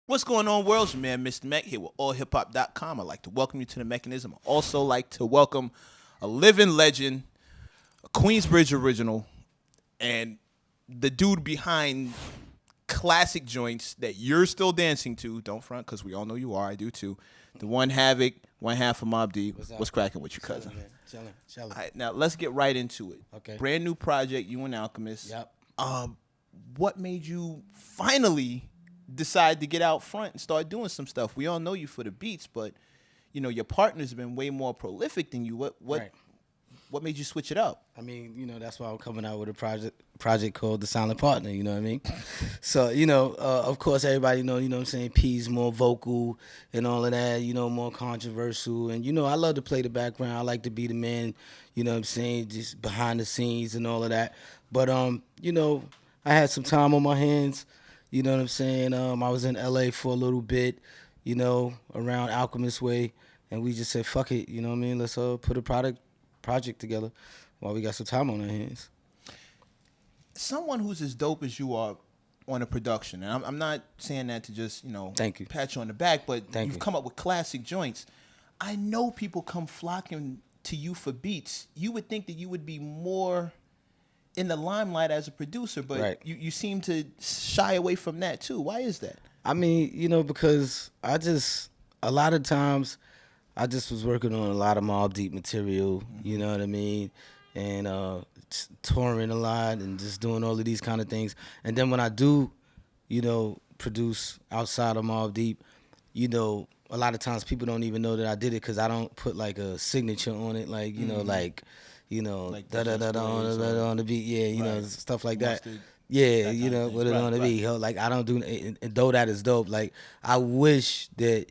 What's going on, world? It's your man, Mr. Mac, here with allhiphop.com. I'd like to welcome you to the mechanism. I also like to welcome a living legend, a Queensbridge original, and the dude behind classic joints that you're still dancing to. Don't front, because we all know you are. I do too. The one Havoc, one half of Mob D. What's cracking with you, cousin? Chilling. All right, now let's get right into it. Okay. Brand new project, you and Alchemist. Yep. What made you finally decide to get out front and start doing some stuff? We all know you for the beats, but your partner's been way more prolific than you. Right. What made you switch it up? I mean, that's why I'm coming out with a project called The Silent Partner, you know what I mean? So, of course everybody know, what I'm saying, P's more vocal and all of that, more controversial. And, I love to play the background. I like to be the man, what I'm saying, just behind the scenes and all of that. But I had some time on my hands, you know what I'm saying? I was in LA for a little bit, around Alchemist Way, and we just said, fuck it, you know what I mean? Let's put a project together while we got some time on our hands. Someone who's as dope as you are on a production, and I'm not saying that to just Thank you. pat you on the back, but Thank you've you. come up with classic joints. I know people come flocking to you for beats. You would think that you would be more in the limelight as a producer, but Right. you seem to shy away from that too. Why is that? I mean, because a lot of times I just was working on a lot of Mobb Deep material, you know what I mean? And touring a lot and just doing all of these kind of things. And then when I do, produce outside of Mobb Deep, a lot of times people don't even know that I did it because I don't put like a signature on it, like, like da da da on the beat, yeah, Right. stuff like that. Mustard, Yeah, that kind of thing. with it Right, on the right. beat. Yo, like I don't do, and though that is dope. Like I wish that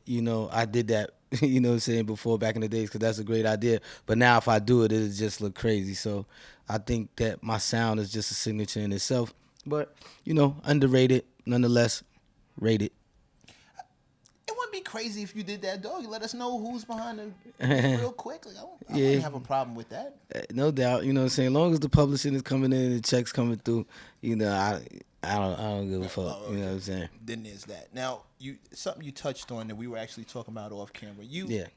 I did that. You know what I'm saying, before back in the days, because that's a great idea. But now if I do it, it'll just look crazy. So I think that my sound is just a signature in itself. But underrated nonetheless, rated. It wouldn't be crazy if you did that, dog. You let us know who's behind the beat real quick. Like, I Yeah. wouldn't have a problem with that. No doubt. You know what I'm saying. As long as the publishing is coming in and the checks coming through, I don't give a fuck. You know what I'm saying. Then there's that. Now, something you touched on that we were actually talking about off camera. Yeah.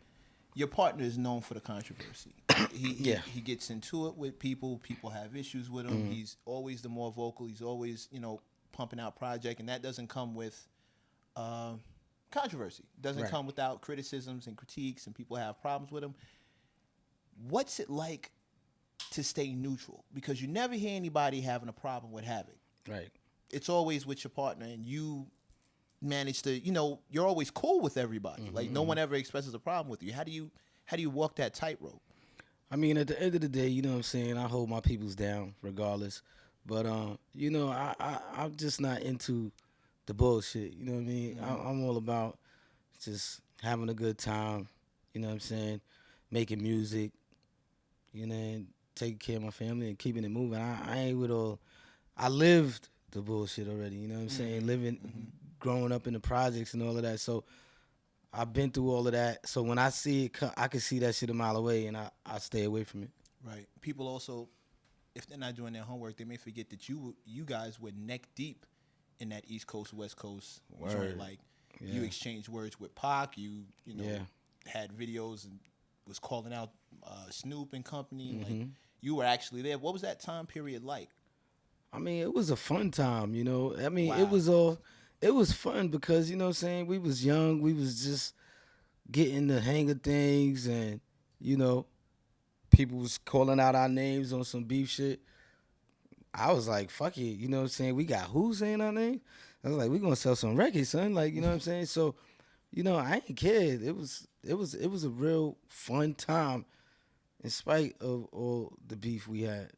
Your partner is known for the controversy. Yeah. He gets into it with people. People have issues with him. He's always the more vocal. He's always pumping out project, and that doesn't come with controversy. Doesn't Right. come without criticisms and critiques, and people have problems with him. What's it like to stay neutral? Because you never hear anybody having a problem with Havoc. Right. It's always with your partner, and you manage to, you're always cool with everybody. Like no one ever expresses a problem with you. How do you walk that tightrope? I mean, at the end of the day, you know what I'm saying, I hold my peoples down regardless. But I'm just not into the bullshit. You know what I mean? I'm all about just having a good time. You know what I'm saying? Making music. And taking care of my family and keeping it moving. I ain't with all. I lived the bullshit already. You know what I'm saying? Growing up in the projects and all of that. So I've been through all of that. So when I see it, I can see that shit a mile away, and I stay away from it. Right. People also, if they're not doing their homework, they may forget that you guys were neck deep in that East Coast West Coast joint. Word. Like you exchanged words with Pac. You Yeah. had videos and was calling out Snoop and company. Like you were actually there. What was that time period like? I mean, it was a fun time, I mean, Wow. it was fun because, what I'm saying, we was young, we was just getting the hang of things, and, people was calling out our names on some beef shit. I was like, fuck it, you know what I'm saying? We got who saying our name? I was like, we gonna sell some records, son. Like, you know what I'm saying? So, I ain't cared. It was a real fun time in spite of all the beef we had.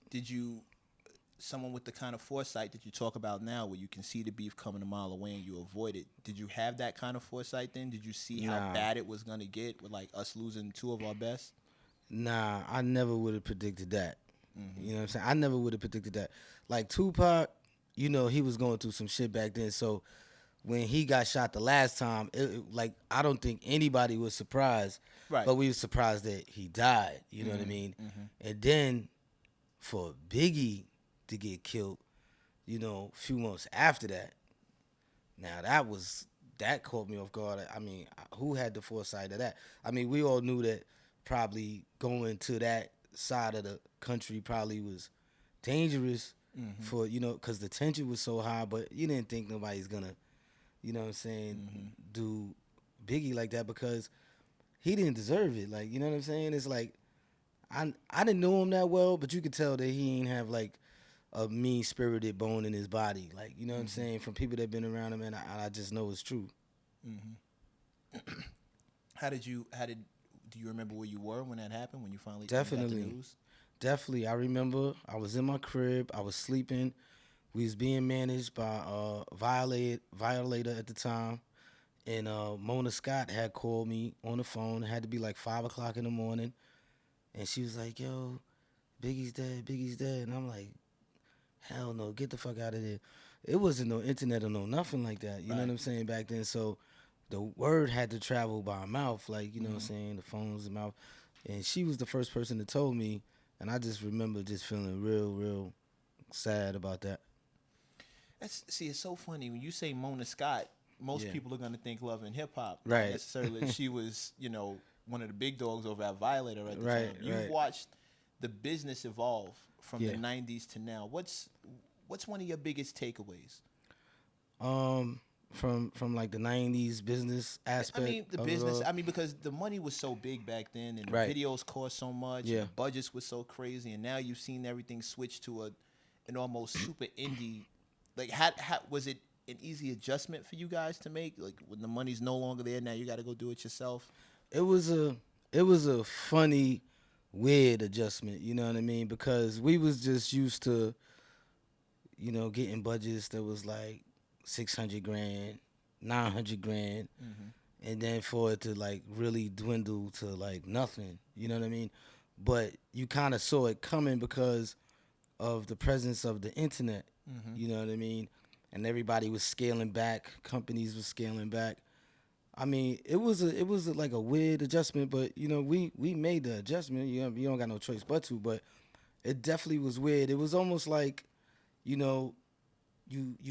Did you, someone with the kind of foresight that you talk about now, where you can see the beef coming a mile away and you avoid it, did you have that kind of foresight then? Did you see how Nah. bad it was going to get with like us losing two of our best? Nah, I never would have predicted that. You know what I'm saying? I never would have predicted that. Like Tupac, he was going through some shit back then. So when he got shot the last time, like I don't think anybody was surprised. Right. But we were surprised that he died. You know what I mean? And then for Biggie to get killed, a few months after that, now that caught me off guard. I mean, who had the foresight of that? I mean, we all knew that probably going to that side of the country probably was dangerous for, because the tension was so high, but you didn't think nobody's gonna, you know what I'm saying, do Biggie like that, because he didn't deserve it. Like, you know what I'm saying? It's like, I didn't know him that well, but you could tell that he ain't have like a mean spirited bone in his body. Like, you know what I'm saying? From people that been around him, and I just know it's true. Do you remember where you were when that happened, when you finally Definitely. got the news? Definitely. I remember I was in my crib, I was sleeping. We was being managed by Violator at the time. And Mona Scott had called me on the phone. It had to be like 5 o'clock in the morning. And she was like, yo, Biggie's dead, Biggie's dead. And I'm like, hell no, get the fuck out of there. It wasn't no internet or no nothing like that. You know what I'm saying, back then. So the word had to travel by mouth, like, you know what I'm saying, the phones, the mouth. And she was the first person that told me. And I just remember just feeling real, real sad about that. It's so funny. When you say Mona Scott, most people are going to think Love and Hip Hop. Right. Not necessarily. She was, one of the big dogs over at Violator at the Right, time. You've right. watched the business evolve from Yeah. the 90s to now. What's one of your biggest takeaways? From like the 90s business aspect. I mean, the of business. it all. I mean, because the money was so big back then, and the Right. videos cost so much, Yeah. and the budgets were so crazy, and now you've seen everything switch to an almost super indie. Like, how was it an easy adjustment for you guys to make? Like, when the money's no longer there, now you got to go do it yourself. It was a funny, weird adjustment, you know what I mean? Because we was just used to, getting budgets that was like 600 grand, 900 grand, and then for it to like really dwindle to like nothing, you know what I mean? But you kind of saw it coming because of the presence of the internet, you know what I mean? And everybody was scaling back, companies were scaling back. I mean, it was like a weird adjustment, but we made the adjustment. You don't got no choice but to. But it definitely was weird. It was almost like, you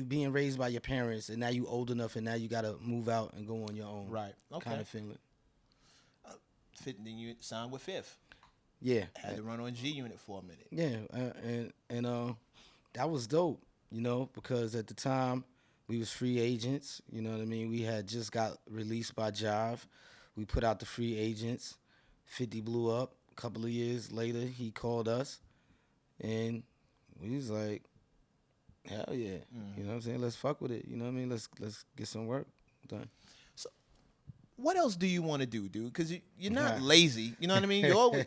being raised by your parents, and now you old enough, and now you got to move out and go on your own. Right. Okay. Kind of feeling. Then you signed with Fifth. Yeah. Had to run on G Unit for a minute. Yeah, and that was dope. Because at the time we was free agents. You know what I mean? We had just got released by Jive. We put out the free agents. 50 blew up. A couple of years later, he called us, and we was like, hell yeah. You know what I'm saying? Let's fuck with it. You know what I mean? Let's get some work done. So, what else do you want to do, dude? Because you're not lazy. You know what I mean? You always,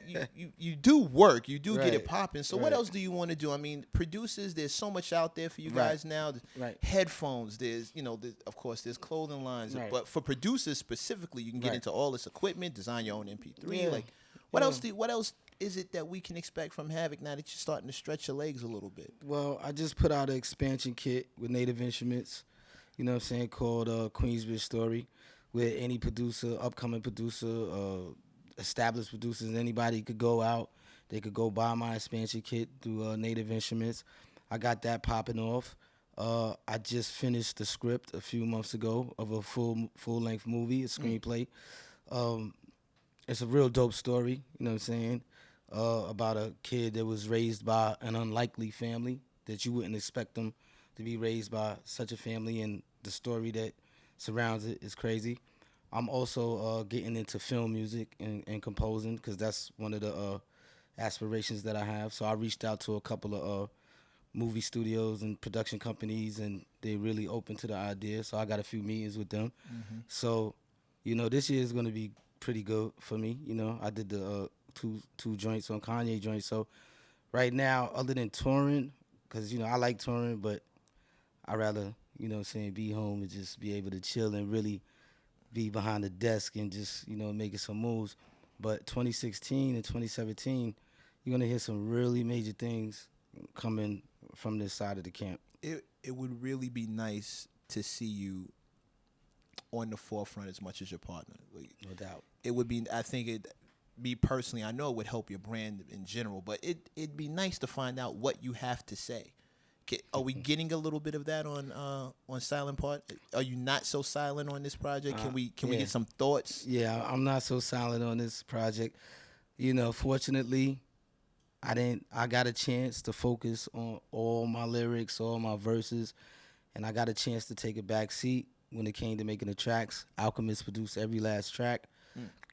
you do work. You do get it Right. popping. So Right. what else do you want to do? I mean, producers, there's so much out there for you Right. guys now. There's Right. headphones. There's, of course, there's clothing lines. Right. But for producers specifically, you can get Right. into all this equipment, design your own MP3. Yeah. Like, what else is it that we can expect from Havoc now that you're starting to stretch your legs a little bit? Well, I just put out an expansion kit with Native Instruments, you know what I'm saying, called Queensbridge Story, where any producer, upcoming producer, established producers, anybody could go out. They could go buy my expansion kit through Native Instruments. I got that popping off. I just finished the script a few months ago of a full-length movie, a screenplay. It's a real dope story, you know what I'm saying, about a kid that was raised by an unlikely family that you wouldn't expect them to be raised by such a family, and the story that surrounds it is crazy. I'm also getting into film music and composing, because that's one of the aspirations that I have. So I reached out to a couple of movie studios and production companies, and they're really open to the idea. So I got a few meetings with them. So, this year is going to be pretty good for me. I did the two joints on Kanye joints. So right now, other than touring, because, I like touring, but I'd rather, be home and just be able to chill and really be behind the desk and just, making some moves. But 2016 and 2017, you're going to hear some really major things coming from this side of the camp. It would really be nice to see you on the forefront as much as your partner. Like, No doubt. it would be, I think me personally, I know it would help your brand in general, but it'd be nice to find out what you have to say. Are we getting a little bit of that on Silent Part? Are you not so silent on this project? Can we yeah. get some thoughts? Yeah, I'm not so silent on this project. Fortunately, I got a chance to focus on all my lyrics, all my verses, and I got a chance to take a back seat when it came to making the tracks. Alchemist produced every last track,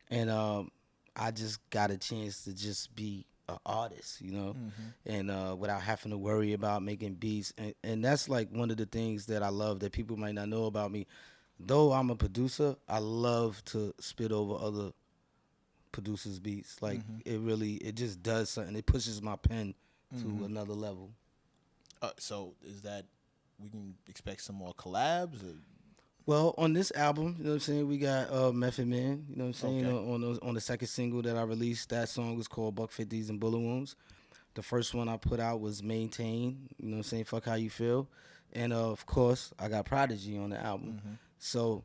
and I just got a chance to just be an artist, and without having to worry about making beats. And that's like one of the things that I love that people might not know about me. Though I'm a producer, I love to spit over other producers' beats. Like it just does something. It pushes my pen to another level. So is that we can expect some more collabs? Or? Well, on this album, you know what I'm saying, we got Method Man, you know what I'm saying, Okay. on the second single that I released. That song was called Buck 50s and Bullet Wounds. The first one I put out was Maintain, you know what I'm saying, Fuck How You Feel. And of course, I got Prodigy on the album. So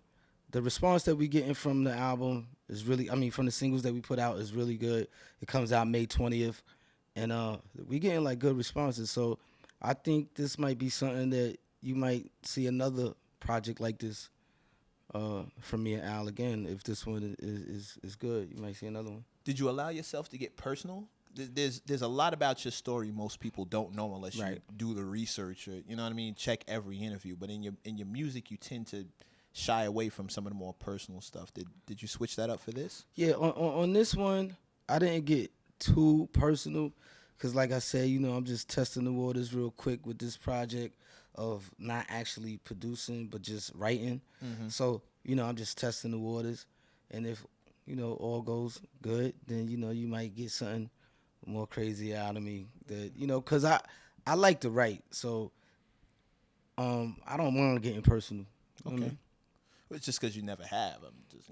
the response that we getting from the album is really, from the singles that we put out is really good. It comes out May 20th, and we getting like good responses. So I think this might be something that you might see another project like this from me and Al again. If this one is good, you might see another one. Did you allow yourself to get personal? There's a lot about your story most people don't know unless you do the research or check every interview. But in your music, you tend to shy away from some of the more personal stuff. Did you switch that up for this? Yeah, on this one, I didn't get too personal because, like I said, I'm just testing the waters real quick with this project of not actually producing but just writing. So, I'm just testing the waters. And if, all goes good, then, you might get something more crazy out of me that, because I like to write. So I don't want to get personal. Okay. It's just because you never have. I'm just,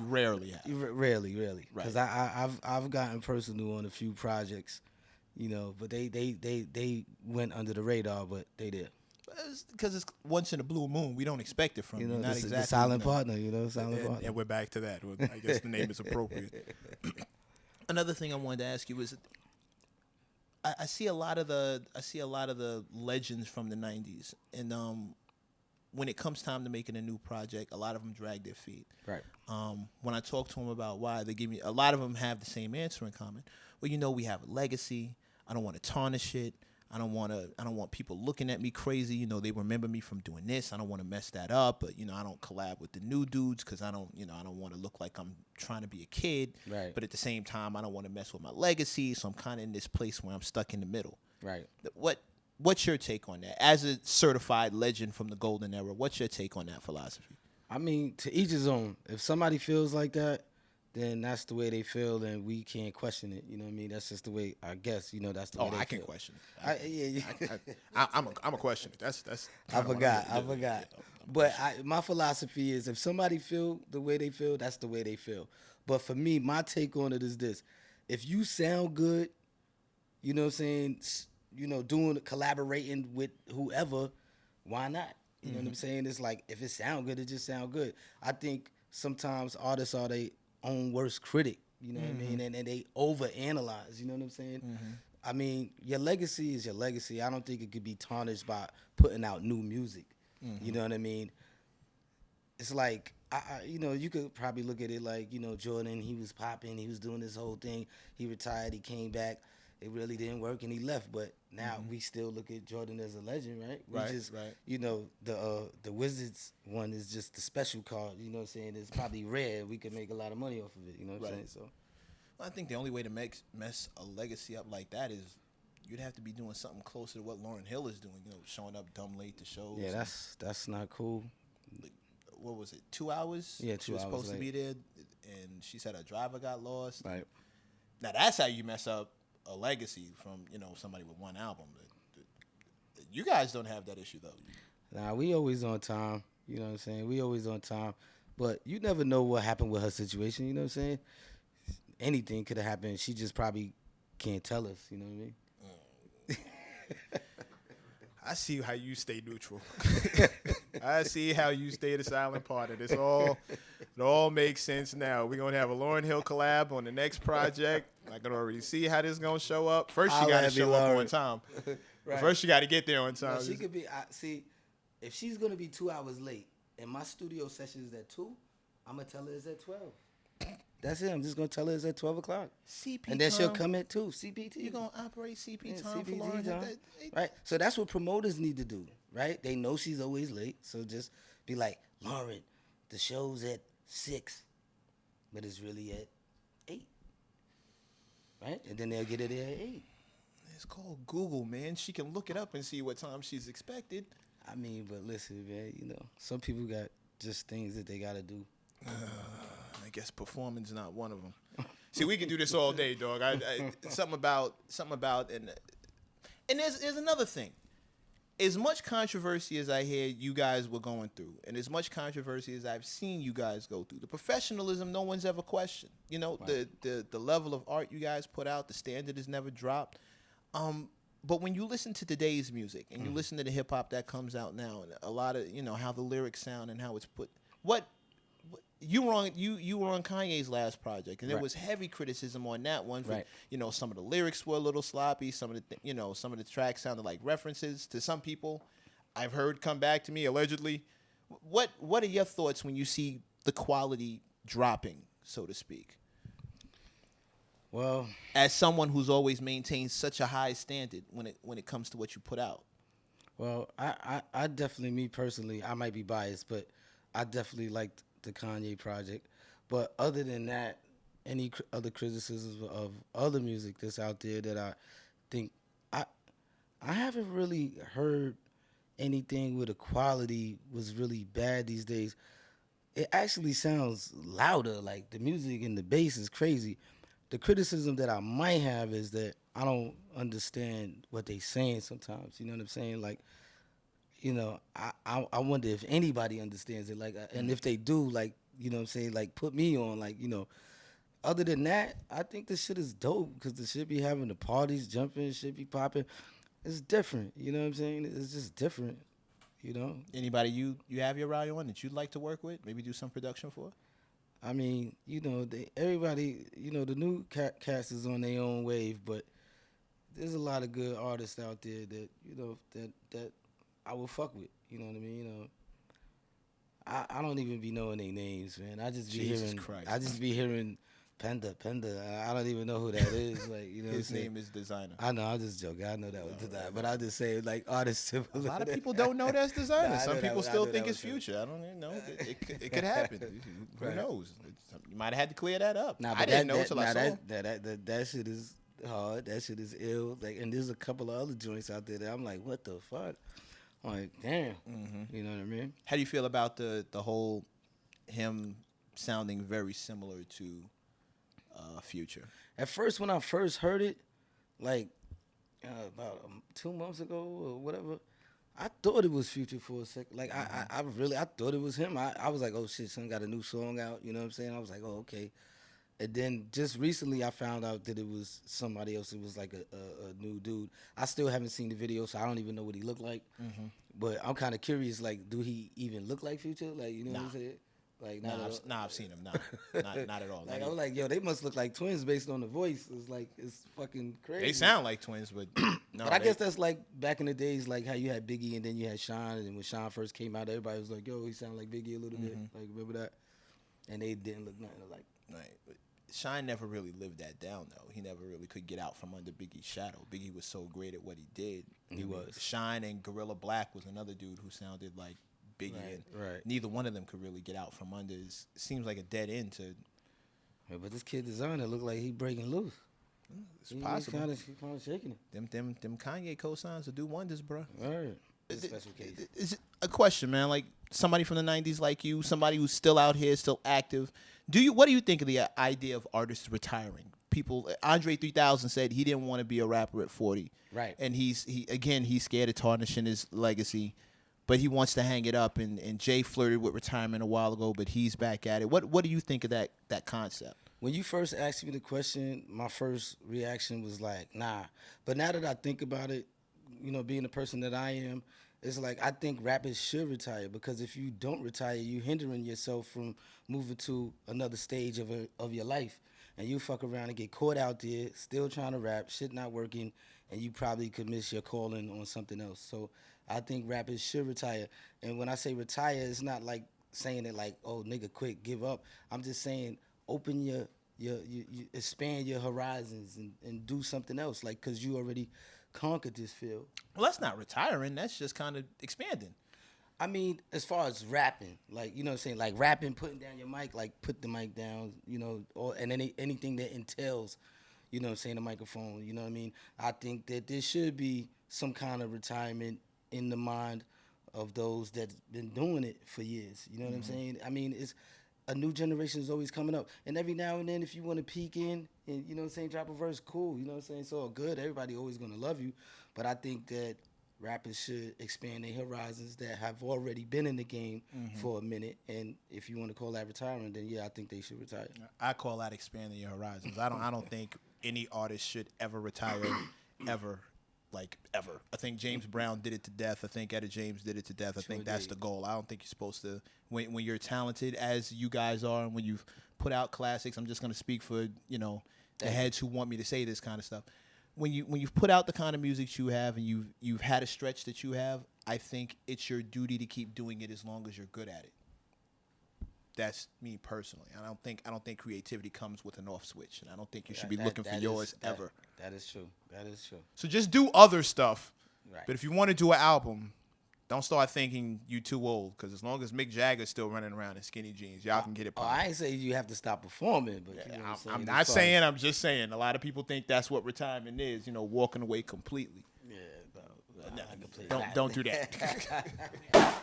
rarely have. Rarely. Because I've gotten personal on a few projects, but they went under the radar, but they did. Because it's once in a blue moon. We don't expect it from you. Not exactly the silent partner, silent partner. And we're back to that. I guess the name is appropriate. Another thing I wanted to ask you was, I see a lot of the legends from the '90s, and when it comes time to making a new project, a lot of them drag their feet. Right. When I talk to them about why, they give me a lot of them have the same answer in common. Well, we have a legacy. I don't want to tarnish it. I don't want people looking at me crazy. They remember me from doing this. I don't want to mess that up. But I don't collab with the new dudes because I don't want to look like I'm trying to be a kid. Right. But at the same time, I don't want to mess with my legacy. So I'm kind of in this place where I'm stuck in the middle. Right. What's your take on that? As a certified legend from the golden era, what's your take on that philosophy? To each his own. If somebody feels like that, then that's the way they feel, and we can't question it. You know what I mean? That's just the way, I guess, that's the way they feel. I can question it. I'm a question it. That's I forgot. But my philosophy is if somebody feel the way they feel, that's the way they feel. But for me, my take on it is this. If you sound good, you know what I'm saying, collaborating with whoever, why not? You know what I'm saying? It's like, if it sound good, it just sound good. I think sometimes artists are their own worst critic, you know what I mean? And they overanalyze, you know what I'm saying? Your legacy is your legacy. I don't think it could be tarnished by putting out new music. You know what I mean? It's like, you could probably look at it like, Jordan, he was popping, he was doing this whole thing. He retired, he came back. It really didn't work, and he left. But now we still look at Jordan as a legend, right? The Wizards one is just the special card. You know what I'm saying? It's probably rare. We could make a lot of money off of it. You know what I'm saying? So, I think the only way to mess a legacy up like that is you'd have to be doing something closer to what Lauryn Hill is doing. Showing up dumb late to shows. Yeah, that's not cool. What was it? 2 hours? Yeah, 2 hours. She was supposed late. to be there, and she said her driver got lost. Right. Now that's how you mess up a legacy from somebody with one album. You guys don't have that issue though. Nah, we always on time. You know what I'm saying? We always on time. But you never know what happened with her situation. You know what I'm saying? Anything could have happened. She just probably can't tell us. You know what I mean? I see how you stay neutral. I see how you stay the silent partner. It all makes sense now. We're going to have a Lauryn Hill collab on the next project. I can already see how this is going to show up. First, you got to show up on time. But first, you got to get there on time. No, she could be. See, if she's gonna be 2 hours late, and my studio session is at 2, I'm gonna tell her it's at 12. That's it. I'm just gonna tell her it's at 12 o'clock. CP and then time. she'll come at 2. CPT. You're gonna operate CP time for CPT Lauren. time. Right. So that's what promoters need to do. Right. They know she's always late, so just be like, Lauren, the show's at 6, but it's really at 8. Right. And then they'll get it there at 8. It's called Google, man. She can look it up and see what time she's expected. I mean, but listen, man. Some people got just things that they gotta do. I guess performance not one of them. See, we can do this all day, dog. Something about, and there's another thing. As much controversy as I hear you guys were going through, and as much controversy as I've seen you guys go through, the professionalism no one's ever questioned. Right. The level of art you guys put out, the standard has never dropped. But when you listen to today's music and you listen to the hip hop that comes out now, and a lot of how the lyrics sound and how it's put, you were on Kanye's last project, and there was heavy criticism on that one. For, some of the lyrics were a little sloppy. Some of the some of the tracks sounded like references to some people. I've heard come back to me allegedly. What are your thoughts when you see the quality dropping, so to speak? Well, as someone who's always maintained such a high standard when it comes to what you put out. Well, I definitely, me personally, I might be biased, but I definitely liked the Kanye project. But other than that, any other criticisms of other music that's out there that I think I haven't really heard anything where the quality was really bad these days. It actually sounds louder, like the music and the bass is crazy. The criticism that I might have is that I don't understand what they saying sometimes. You know what I'm saying? Like, I wonder if anybody understands it. Like, and if they do, like, you know what I'm saying? Like, put me on, like, Other than that, I think this shit is dope because the shit be having the parties jumping, shit be popping. It's different. You know what I'm saying? It's just different. Anybody you have your eye on that you'd like to work with? Maybe do some production for? I mean, everybody, the new cast is on their own wave, but there's a lot of good artists out there that, that I will fuck with. You know what I mean? I don't even be knowing their names, man. I just be hearing Panda. I don't even know who that is. Like, His name is Desiigner. I know, I'm just joking. I know that was Desiigner, but I just say like artists. A lot of people don't know that's Desiigner. Some people still think it's Future. I don't even know. It could happen. Who knows? You might have had to clear that up. I didn't know until I saw. That shit is hard. That shit is ill. Like, and there's a couple of other joints out there that I'm like, what the fuck? I'm like, damn. Mm-hmm. You know what I mean? How do you feel about the whole him sounding very similar to Future? At first, when I first heard it, like about 2 months ago or whatever, I thought it was Future for a second. Like, I thought it was him. I was like, oh shit, son got a new song out. You know what I'm saying? I was like, oh, okay. And then just recently I found out that it was somebody else. It was like a new dude. I still haven't seen the video, so I don't even know what he looked like. Mm-hmm. But I'm kind of curious, like, do he even look like Future? Like, you know what I'm saying? Like, I've seen him. Not at all. Like, I was like, yo, they must look like twins based on the voice. It's like, it's fucking crazy. They sound like twins, but no. But I guess that's like back in the days, like how you had Biggie and then you had Sean, and when Sean first came out, everybody was like, yo, he sounded like Biggie a little bit. Like, remember that? And they didn't look nothing alike. Right. But Shine never really lived that down, though. He never really could get out from under Biggie's shadow. Biggie was so great at what he did. He was. Shine and Gorilla Black was another dude who sounded like Biggie. Right. And neither one of them could really get out from under. It seems like a dead end to. Yeah, but this kid Desiigner look like he breaking loose. It's possible. He's kind of shaking it. Them Kanye cosigns will do wonders, bro. All right. It's a special case. It's a question, man. Like somebody from the '90s, like you, somebody who's still out here, still active. What do you think of the idea of artists retiring? People, Andre 3000 said he didn't want to be a rapper at 40. Right. And he's scared of tarnishing his legacy, but he wants to hang it up. And Jay flirted with retirement a while ago, but he's back at it. What do you think of that concept? When you first asked me the question, my first reaction was like, nah. But now that I think about it, being the person that I am, it's like I think rappers should retire, because if you don't retire, you hindering yourself from moving to another stage of your life. And you fuck around and get caught out there, still trying to rap, shit not working, and you probably could miss your calling on something else. So I think rappers should retire. And when I say retire, it's not like saying it like, oh, nigga, quit, give up. I'm just saying open your expand your horizons and do something else, like, because you already conquered this field. Well, that's not retiring. That's just kind of expanding. I mean, as far as rapping, like, you know what I'm saying, like rapping, putting down your mic, like put the mic down, you know, and anything that entails, you know what I'm saying, the microphone, you know what I mean? I think that there should be some kind of retirement in the mind of those that's been doing it for years, you know what I'm saying? I mean, it's a new generation is always coming up, and every now and then, if you want to peek in and, you know what I'm saying, drop a verse, cool, you know what I'm saying, it's all good, everybody always gonna love you, but I think that rappers should expand their horizons that have already been in the game for a minute. And if you want to call that retirement, then yeah, I think they should retire. I call that expanding your horizons. I don't think any artist should ever retire, ever. I think James Brown did it to death. I think Etta James did it to death. I think that's the goal. I don't think you're supposed to, when you're talented as you guys are, and when you've put out classics, I'm just going to speak for, you know, the heads who want me to say this kind of stuff. When you've put out the kind of music you have and you've had a stretch that you have, I think it's your duty to keep doing it as long as you're good at it. That's me personally. I don't think creativity comes with an off switch, and I don't think you should be looking for yours ever. That is true. That is true. So just do other stuff. Right. But if you want to do an album, don't start thinking you too old, because as long as Mick Jagger's still running around in skinny jeans, y'all can get it. I ain't saying you have to stop performing, but you know what I'm not saying. I'm just saying. A lot of people think that's what retirement is. You know, walking away completely. Yeah, bro. Don't do that.